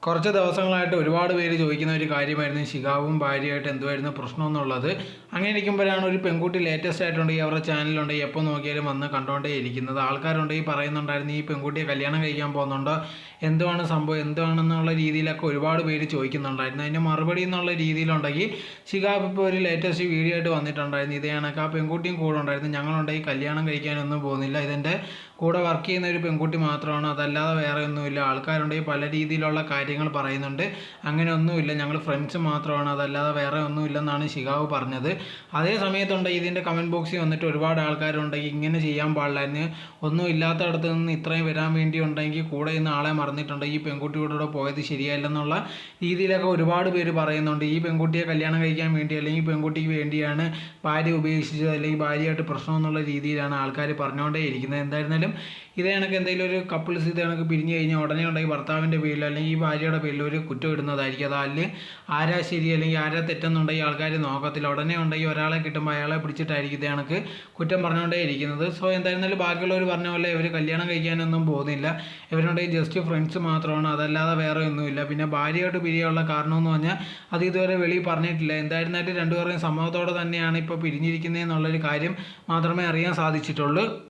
കുറച്ച് ദിവസങ്ങളായിട്ട് ഒരുപാട് പേര് ചോദിക്കുന്ന ഒരു കാര്യമായിരുന്നു ശിഖാവും ഭാര്യയായിട്ട് എന്തുമായിരുന്നു പ്രശ്നം എന്നുള്ളത്. അങ്ങനെ ഇരിക്കുമ്പോഴാണ് ഒരു പെൺകുട്ടി ലേറ്റസ്റ്റ് ആയിട്ടുണ്ടെങ്കിൽ അവരുടെ ചാനലുണ്ടെങ്കിൽ എപ്പോൾ നോക്കിയാലും വന്ന് കണ്ടുകൊണ്ടേ ഇരിക്കുന്നത്. ആൾക്കാരുണ്ടെങ്കിൽ പറയുന്നുണ്ടായിരുന്നു ഈ പെൺകുട്ടിയെ കല്യാണം കഴിക്കാൻ പോകുന്നുണ്ടോ, എന്തുവാണ് സംഭവം, എന്തുവാണെന്നുള്ള രീതിയിലൊക്കെ ഒരുപാട് പേര് ചോദിക്കുന്നുണ്ടായിരുന്നു. അതിന് മറുപടി എന്നുള്ള രീതിയിലുണ്ടെങ്കിൽ ശിഖാബ് ഇപ്പോൾ ഒരു ലേറ്റസ്റ്റ് വീഡിയോ ആയിട്ട് വന്നിട്ടുണ്ടായിരുന്നു. ഇതേ കണക്ക് ആ പെൺകുട്ടിയും കൂടെ ഉണ്ടായിരുന്നു. ഞങ്ങളുണ്ടെങ്കിൽ കല്യാണം കഴിക്കാനൊന്നും പോകുന്നില്ല, ഇതെൻ്റെ കൂടെ വർക്ക് ചെയ്യുന്ന ഒരു പെൺകുട്ടി മാത്രമാണ്, അതല്ലാതെ വേറെ ഒന്നുമില്ല. ആൾക്കാരുണ്ടെങ്കിൽ പല രീതിയിലുള്ള കാര്യങ്ങൾ പറയുന്നുണ്ട്, അങ്ങനെ ഒന്നുമില്ല, ഞങ്ങൾ ഫ്രണ്ട്സ് മാത്രമാണ്, അതല്ലാതെ വേറെ ഒന്നുമില്ലെന്നാണ് ശിഖാവ് പറഞ്ഞത്. അതേ സമയത്തുണ്ടെങ്കിൽ ഇതിൻ്റെ കമൻറ്റ് ബോക്സിൽ വന്നിട്ട് ഒരുപാട് ആൾക്കാരുണ്ടെങ്കിൽ ഇങ്ങനെ ചെയ്യാൻ പാടില്ലായിരുന്നു, ഒന്നും ഇല്ലാത്തടത്ത് നിന്ന് ഇത്രയും വരാൻ വേണ്ടി ഉണ്ടെങ്കിൽ കൂടെ ഇന്ന് ആളെ മറന്നിട്ടുണ്ടെങ്കിൽ ഈ പെൺകുട്ടിയോടെ പോയത് ശരിയല്ലെന്നുള്ള രീതിയിലൊക്കെ ഒരുപാട് പേര് പറയുന്നുണ്ട്. ഈ പെൺകുട്ടിയെ കല്യാണം കഴിക്കാൻ വേണ്ടി അല്ലെങ്കിൽ പെൺകുട്ടിക്ക് വേണ്ടിയാണ് ഭാര്യ ഉപേക്ഷിച്ചത് അല്ലെങ്കിൽ ഭാര്യയായിട്ട് പ്രശ്നം എന്നുള്ള രീതിയിലാണ് ആൾക്കാർ പറഞ്ഞുകൊണ്ടേ ഇരിക്കുന്നത്. എന്തായിരുന്നാലും ഇതേ കണക്ക് എന്തെങ്കിലും ഒരു കപ്പിൾസ് ഇതേ കണക്ക് പിരിഞ്ഞു കഴിഞ്ഞാൽ ഉടനെ ഉണ്ടെങ്കിൽ ഭർത്താവിൻ്റെ പേരിൽ അല്ലെങ്കിൽ ഈ ഭാര്യയുടെ പേരിൽ ഒരു കുറ്റം ഇടുന്നതായിരിക്കും. അത് അല്ലെങ്കിൽ ആരാ ശരി അല്ലെങ്കിൽ ആരാ തെറ്റെന്നുണ്ടെങ്കിൽ ആൾക്കാർ നോക്കത്തില്ല. ഉടനെ ഉണ്ടെങ്കിൽ ഒരാളെ കിട്ടുമ്പോൾ അയാളെ പിടിച്ചിട്ടായിരിക്കും ഇതേ കണക്ക് കുറ്റം പറഞ്ഞുകൊണ്ടേ ഇരിക്കുന്നത്. സോ എന്തായിരുന്നാലും ബാക്കിയുള്ളവർ പറഞ്ഞ പോലെ ഇവർ കല്യാണം കഴിക്കാനൊന്നും പോകുന്നില്ല, ഇവരുണ്ടെങ്കിൽ ജസ്റ്റ് ഫ്രണ്ട്സ് മാത്രമാണ്, അതല്ലാതെ വേറെ ഒന്നുമില്ല. പിന്നെ ഭാര്യയായിട്ട് പിരിയാനുള്ള കാരണമെന്ന് പറഞ്ഞാൽ അത് ഇതുവരെ വെളിയിൽ പറഞ്ഞിട്ടില്ല. എന്തായിരുന്നാലും രണ്ടുപേരുടെയും സമ്മതത്തോടെ തന്നെയാണ് ഇപ്പോൾ പിരിഞ്ഞിരിക്കുന്നത് എന്നുള്ളൊരു കാര്യം മാത്രമേ അറിയാൻ സാധിച്ചിട്ടുള്ളൂ.